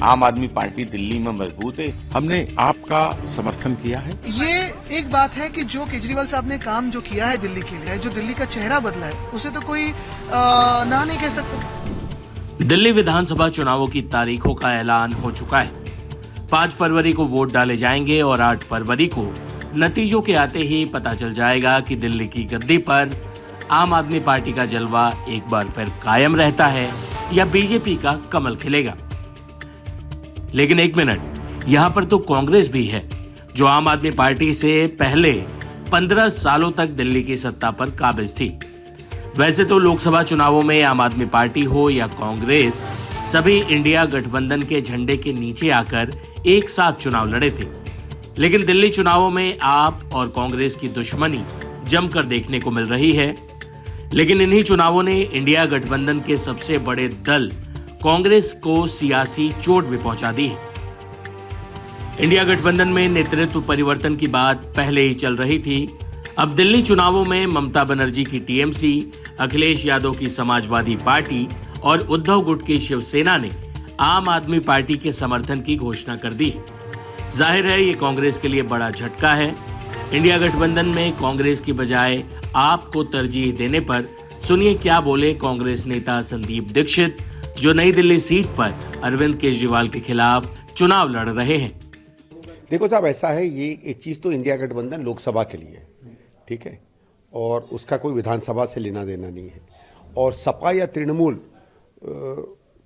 आम आदमी पार्टी दिल्ली में मजबूत है। हमने आपका समर्थन किया है। ये एक बात है कि जो केजरीवाल साहब ने काम जो किया है दिल्ली के लिए, जो दिल्ली का चेहरा बदला है, उसे तो कोई ना नहीं कह सकता। दिल्ली विधानसभा चुनावों की तारीखों का ऐलान हो चुका है। 5 फरवरी को वोट डाले जाएंगे और 8 फरवरी को नतीजों के आते ही पता चल जाएगा कि दिल्ली की गद्दी पर आम आदमी पार्टी का जलवा एक बार फिर कायम रहता है या बीजेपी का कमल खिलेगा। लेकिन एक मिनट, यहां पर तो कांग्रेस भी है, जो आम आदमी पार्टी से पहले 15 सालों तक दिल्ली की सत्ता पर काबिज थी। वैसे तो लोकसभा चुनावों में आम आदमी पार्टी हो या कांग्रेस, सभी इंडिया गठबंधन के झंडे के नीचे आकर एक साथ चुनाव लड़े थे। लेकिन दिल्ली चुनावों में आप और कांग्रेस की दुश्मनी जमकर देखने को मिल रही है। लेकिन इन्हीं चुनावों ने इंडिया गठबंधन के सबसे बड़े दल कांग्रेस को सियासी चोट भी पहुंचा दी है। इंडिया गठबंधन में नेतृत्व परिवर्तन की बात पहले ही चल रही थी। अब दिल्ली चुनावों में ममता बनर्जी की टीएमसी, अखिलेश यादव की समाजवादी पार्टी और उद्धव गुट की शिवसेना ने आम आदमी पार्टी के समर्थन की घोषणा कर दी है। जाहिर है ये कांग्रेस के लिए बड़ा झटका है। इंडिया गठबंधन में कांग्रेस की बजाय आपको तरजीह देने पर सुनिए क्या बोले कांग्रेस नेता संदीप दीक्षित, जो नई दिल्ली सीट पर अरविंद केजरीवाल के खिलाफ चुनाव लड़ रहे हैं। देखो साहब, ऐसा है, ये एक चीज तो इंडिया गठबंधन लोकसभा के लिए, ठीक है, और उसका कोई विधानसभा से लेना देना नहीं है। और सपा या तृणमूल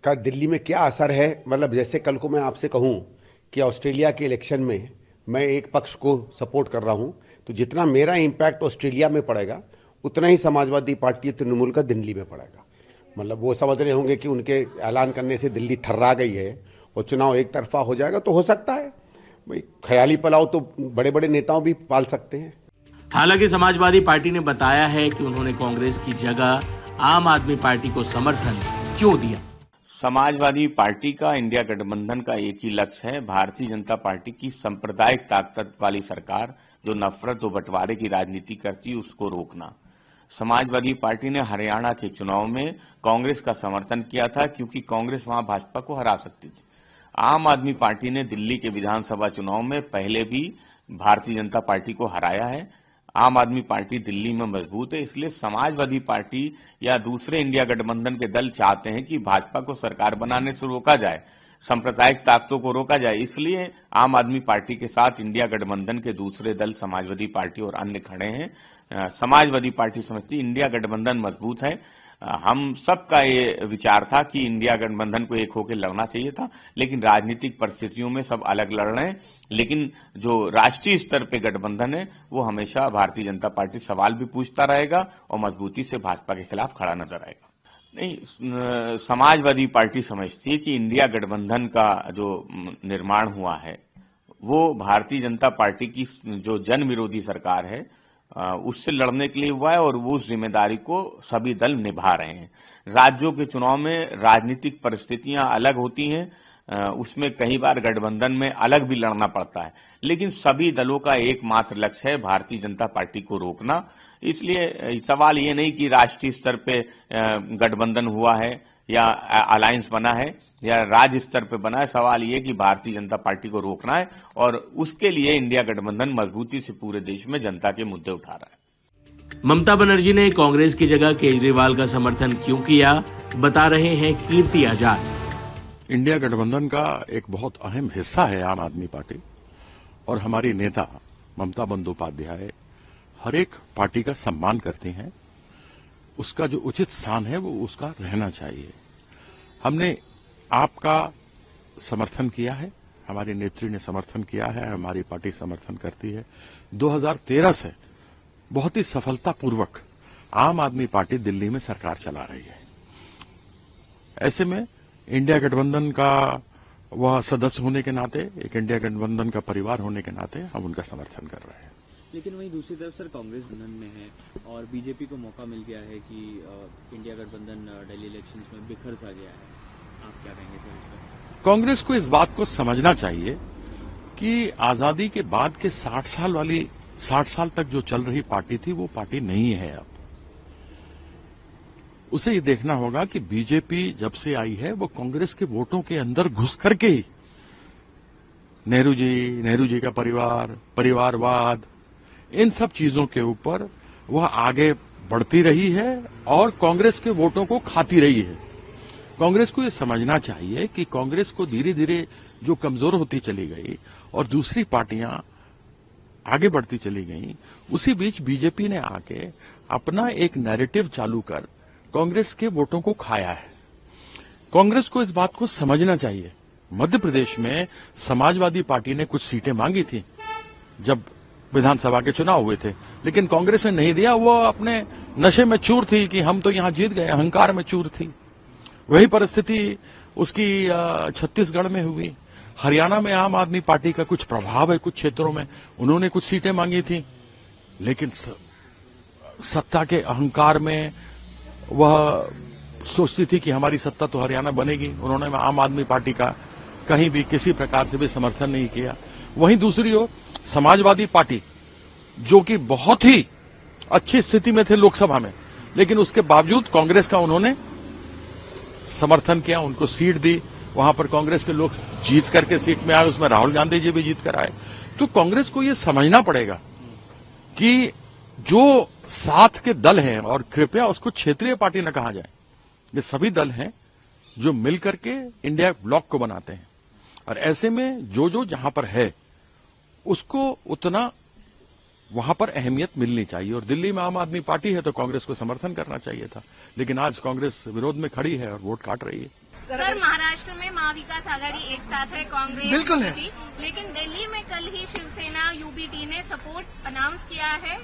का दिल्ली में क्या असर है, मतलब जैसे कल को मैं आपसे कहूं कि ऑस्ट्रेलिया के इलेक्शन में मैं एक पक्ष को सपोर्ट कर रहा हूं, तो जितना मेरा इम्पैक्ट ऑस्ट्रेलिया में पड़ेगा उतना ही समाजवादी पार्टी तृणमूल का दिल्ली में पड़ेगा। मतलब वो समझ रहे होंगे कि उनके ऐलान करने से दिल्ली थर्रा गई है और चुनाव एक तरफा हो जाएगा, तो हो सकता है भाई, ख्याली पलाव तो बड़े बड़े नेताओं भी पाल सकते हैं। हालांकि समाजवादी पार्टी ने बताया है कि उन्होंने कांग्रेस की जगह आम आदमी पार्टी को समर्थन क्यों दिया। समाजवादी पार्टी का इंडिया गठबंधन का एक ही लक्ष्य है, भारतीय जनता पार्टी की सांप्रदायिक ताकत वाली सरकार जो नफरत और बंटवारे की राजनीति करती है उसको रोकना। समाजवादी पार्टी ने हरियाणा के चुनाव में कांग्रेस का समर्थन किया था क्योंकि कांग्रेस वहां भाजपा को हरा सकती थी। आम आदमी पार्टी ने दिल्ली के विधानसभा चुनाव में पहले भी भारतीय जनता पार्टी को हराया है। आम आदमी पार्टी दिल्ली में मजबूत है, इसलिए समाजवादी पार्टी या दूसरे इंडिया गठबंधन के दल चाहते हैं कि भाजपा को सरकार बनाने से रोका जाए, सांप्रदायिक ताकतों को रोका जाए। इसलिए आम आदमी पार्टी के साथ इंडिया गठबंधन के दूसरे दल समाजवादी पार्टी और अन्य खड़े हैं। समाजवादी पार्टी समझती इंडिया गठबंधन मजबूत है। हम सबका ये विचार था कि इंडिया गठबंधन को एक होकर लड़ना चाहिए था, लेकिन राजनीतिक परिस्थितियों में सब अलग लड़ रहे हैं। लेकिन जो राष्ट्रीय स्तर पे गठबंधन है वो हमेशा भारतीय जनता पार्टी सवाल भी पूछता रहेगा और मजबूती से भाजपा के खिलाफ खड़ा नजर आएगा। नहीं, समाजवादी पार्टी समझती है कि इंडिया गठबंधन का जो निर्माण हुआ है वो भारतीय जनता पार्टी की जो जन विरोधी सरकार है उससे लड़ने के लिए हुआ है और वो उस जिम्मेदारी को सभी दल निभा रहे हैं। राज्यों के चुनाव में राजनीतिक परिस्थितियां अलग होती हैं, उसमें कई बार गठबंधन में अलग भी लड़ना पड़ता है, लेकिन सभी दलों का एकमात्र लक्ष्य है भारतीय जनता पार्टी को रोकना। इसलिए सवाल ये नहीं कि राष्ट्रीय स्तर पे गठबंधन हुआ है या अलायंस बना है या राज्य स्तर पे बना है, सवाल ये कि भारतीय जनता पार्टी को रोकना है और उसके लिए इंडिया गठबंधन मजबूती से पूरे देश में जनता के मुद्दे उठा रहा है। ममता बनर्जी ने कांग्रेस की जगह केजरीवाल का समर्थन क्यों किया, बता रहे हैं कीर्ति आजाद। इंडिया गठबंधन का एक बहुत अहम हिस्सा है आम आदमी पार्टी, और हमारी नेता ममता बंदोपाध्याय हर एक पार्टी का सम्मान करते हैं। उसका जो उचित स्थान है वो उसका रहना चाहिए। हमने आपका समर्थन किया है, हमारी नेत्री ने समर्थन किया है, हमारी पार्टी समर्थन करती है। 2013 से बहुत ही सफलतापूर्वक आम आदमी पार्टी दिल्ली में सरकार चला रही है। ऐसे में इंडिया गठबंधन का वह सदस्य होने के नाते, एक इंडिया गठबंधन का परिवार होने के नाते हम उनका समर्थन कर रहे हैं। लेकिन वहीं दूसरी तरफ सर कांग्रेस गठबंधन में है और बीजेपी को मौका मिल गया है कि इंडिया गठबंधन दिल्ली इलेक्शंस में बिखर सा गया है, आप क्या कहेंगे सर इस पर? कांग्रेस को इस बात को समझना चाहिए कि आजादी के बाद के 60 साल तक जो चल रही पार्टी थी वो पार्टी नहीं है अब। उसे ये देखना होगा कि बीजेपी जब से आई है वो कांग्रेस के वोटों के अंदर घुस करके ही नेहरू जी का परिवारवाद, इन सब चीजों के ऊपर वह आगे बढ़ती रही है और कांग्रेस के वोटों को खाती रही है। कांग्रेस को यह समझना चाहिए कि कांग्रेस को धीरे धीरे जो कमजोर होती चली गई और दूसरी पार्टियां आगे बढ़ती चली गई, उसी बीच बीजेपी ने आके अपना एक नैरेटिव चालू कर कांग्रेस के वोटों को खाया है। कांग्रेस को इस बात को समझना चाहिए। मध्य प्रदेश में समाजवादी पार्टी ने कुछ सीटें मांगी थी जब विधानसभा के चुनाव हुए थे, लेकिन कांग्रेस ने नहीं दिया। वो अपने नशे में चूर थी कि हम तो यहां जीत गए, अहंकार में चूर थी। वही परिस्थिति उसकी छत्तीसगढ़ में हुई। हरियाणा में आम आदमी पार्टी का कुछ प्रभाव है कुछ क्षेत्रों में, उन्होंने कुछ सीटें मांगी थी, लेकिन सत्ता के अहंकार में वह सोचती थी कि हमारी सत्ता तो हरियाणा बनेगी। उन्होंने आम आदमी पार्टी का कहीं भी किसी प्रकार से भी समर्थन नहीं किया। वहीं दूसरी ओर समाजवादी पार्टी, जो कि बहुत ही अच्छी स्थिति में थे लोकसभा में, लेकिन उसके बावजूद कांग्रेस का उन्होंने समर्थन किया, उनको सीट दी। वहां पर कांग्रेस के लोग जीत करके सीट में आए, उसमें राहुल गांधी जी भी जीत कर आए। तो कांग्रेस को यह समझना पड़ेगा कि जो साथ के दल हैं, और कृपया उसको क्षेत्रीय पार्टी न कहा जाए, ये सभी दल हैं जो मिलकर के इंडिया ब्लॉक को बनाते हैं, और ऐसे में जो जहां पर है उसको उतना वहां पर अहमियत मिलनी चाहिए। और दिल्ली में आम आदमी पार्टी है तो कांग्रेस को समर्थन करना चाहिए था, लेकिन आज कांग्रेस विरोध में खड़ी है और वोट काट रही है। सर, महाराष्ट्र में महाविकास आघाड़ी एक साथ है, कांग्रेस बिल्कुल है, लेकिन दिल्ली में कल ही शिवसेना यूबीटी ने सपोर्ट अनाउंस किया है।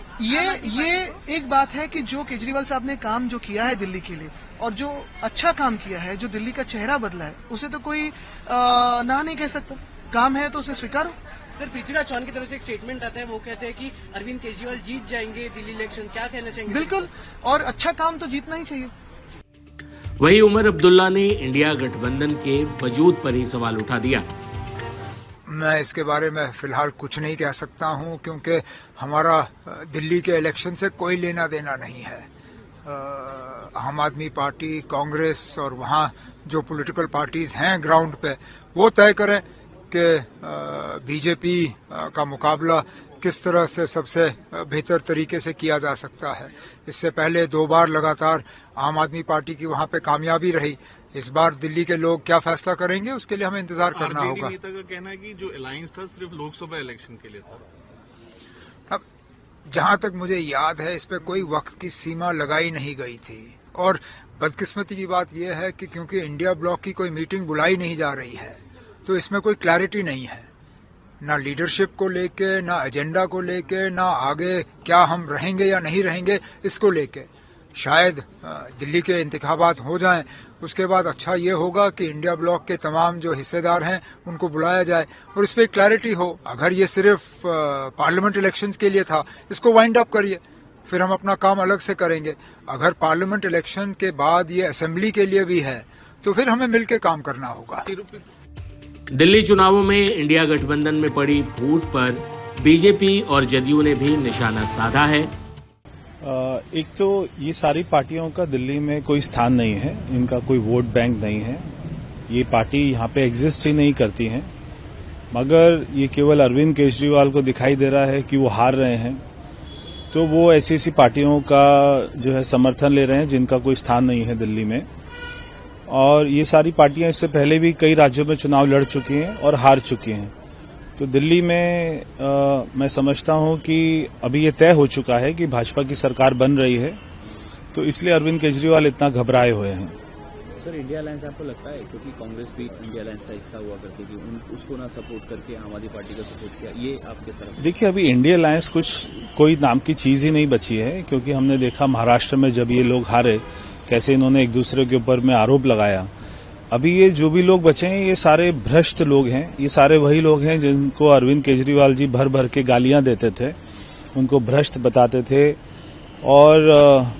ये एक बात है कि जो केजरीवाल साहब ने काम जो किया है दिल्ली के लिए, और जो अच्छा काम किया है, जो दिल्ली का चेहरा बदला है, उसे तो कोई ना नहीं कह सकता। काम है तो उसे स्वीकारो। सर, पृथ्वीराज चौहान की तरफ से एक स्टेटमेंट आता है, वो कहते हैं कि अरविंद केजरीवाल जीत जाएंगे दिल्ली इलेक्शन, क्या कहना चाहेंगे? बिल्कुल, और अच्छा काम तो जीतना ही चाहिए। वहीं उमर अब्दुल्ला ने इंडिया गठबंधन के वजूद पर ही सवाल उठा दिया। मैं इसके बारे में फिलहाल कुछ नहीं कह सकता हूं, क्योंकि हमारा दिल्ली के इलेक्शन से कोई लेना देना नहीं है। आम आदमी पार्टी, कांग्रेस और वहां जो पॉलिटिकल पार्टीज हैं ग्राउंड पे, वो तय करें कि बीजेपी का मुकाबला किस तरह से सबसे बेहतर तरीके से किया जा सकता है। इससे पहले 2 बार लगातार आम आदमी पार्टी की वहां पे कामयाबी रही। इस बार दिल्ली के लोग क्या फैसला करेंगे, उसके लिए हमें इंतजार करना होगा। आरजेडी नेता का कहना है कि जो अलायंस था सिर्फ लोकसभा इलेक्शन के लिए था। अब जहां तक मुझे याद है, इस पे कोई वक्त की सीमा लगाई नहीं गई थी, और बदकिस्मती की बात यह है कि क्योंकि इंडिया ब्लॉक की कोई मीटिंग बुलाई नहीं जा रही है, तो इसमें कोई क्लैरिटी नहीं है, ना लीडरशिप को लेके, ना एजेंडा को लेके, ना आगे क्या हम रहेंगे या नहीं रहेंगे इसको लेके। शायद दिल्ली के इंतखाबात हो जाएं, उसके बाद अच्छा ये होगा कि इंडिया ब्लॉक के तमाम जो हिस्सेदार हैं उनको बुलाया जाए और इस पर क्लैरिटी हो। अगर ये सिर्फ पार्लियामेंट इलेक्शंस के लिए था, इसको वाइंड अप करिए, फिर हम अपना काम अलग से करेंगे। अगर पार्लियामेंट इलेक्शन के बाद ये असेंबली के लिए भी है, तो फिर हमें मिलकर काम करना होगा। दिल्ली चुनावों में इंडिया गठबंधन में पड़ी फूट पर बीजेपी और जदयू ने भी निशाना साधा है। एक तो ये सारी पार्टियों का दिल्ली में कोई स्थान नहीं है, इनका कोई वोट बैंक नहीं है, ये पार्टी यहाँ पे एग्जिस्ट ही नहीं करती हैं। मगर ये केवल अरविंद केजरीवाल को दिखाई दे रहा है कि वो हार रहे हैं, तो वो ऐसी पार्टियों का जो है समर्थन ले रहे हैं जिनका कोई स्थान नहीं है दिल्ली में। और ये सारी पार्टियां इससे पहले भी कई राज्यों में चुनाव लड़ चुकी हैं और हार चुकी हैं। तो दिल्ली में मैं समझता हूं कि अभी ये तय हो चुका है कि भाजपा की सरकार बन रही है, तो इसलिए अरविंद केजरीवाल इतना घबराए हुए हैं। सर, इंडिया अलायंस आपको लगता है, क्योंकि कांग्रेस भी इंडिया अलायंस का हिस्सा हुआ करती थी, उसको ना सपोर्ट करके आम आदमी पार्टी का सपोर्ट किया, ये आप किस तरह? देखिए, अभी इंडिया अलायंस कोई नाम की चीज ही नहीं बची है, क्योंकि हमने देखा महाराष्ट्र में जब ये लोग हारे, कैसे इन्होंने एक दूसरे के ऊपर में आरोप लगाया। अभी ये जो भी लोग बचे हैं, ये सारे भ्रष्ट लोग हैं, ये सारे वही लोग हैं जिनको अरविंद केजरीवाल जी भर भर के गालियां देते थे, उनको भ्रष्ट बताते थे, और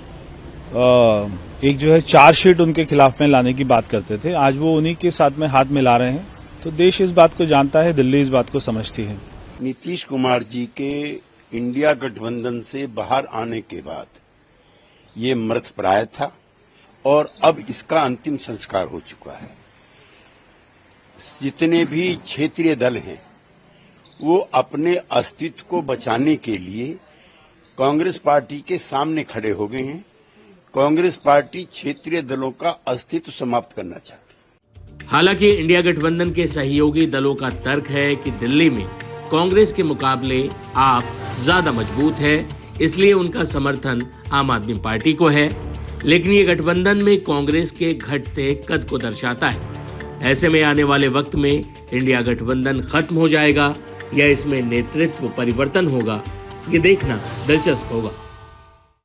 एक जो है चार्जशीट उनके खिलाफ में लाने की बात करते थे। आज वो उन्हीं के साथ में हाथ मिला रहे हैं। तो देश इस बात को जानता है, दिल्ली इस बात को समझती है। नीतीश कुमार जी के इंडिया गठबंधन से बाहर आने के बाद ये मृतप्राय था, और अब इसका अंतिम संस्कार हो चुका है। जितने भी क्षेत्रीय दल हैं वो अपने अस्तित्व को बचाने के लिए कांग्रेस पार्टी के सामने खड़े हो गए हैं। कांग्रेस पार्टी क्षेत्रीय दलों का अस्तित्व समाप्त करना चाहती है। हालांकि इंडिया गठबंधन के सहयोगी दलों का तर्क है कि दिल्ली में कांग्रेस के मुकाबले आप ज्यादा मजबूत है, इसलिए उनका समर्थन आम आदमी पार्टी को है। लेकिन ये गठबंधन में कांग्रेस के घटते कद को दर्शाता है। ऐसे में आने वाले वक्त में इंडिया गठबंधन खत्म हो जाएगा या इसमें नेतृत्व परिवर्तन होगा, ये देखना दिलचस्प होगा।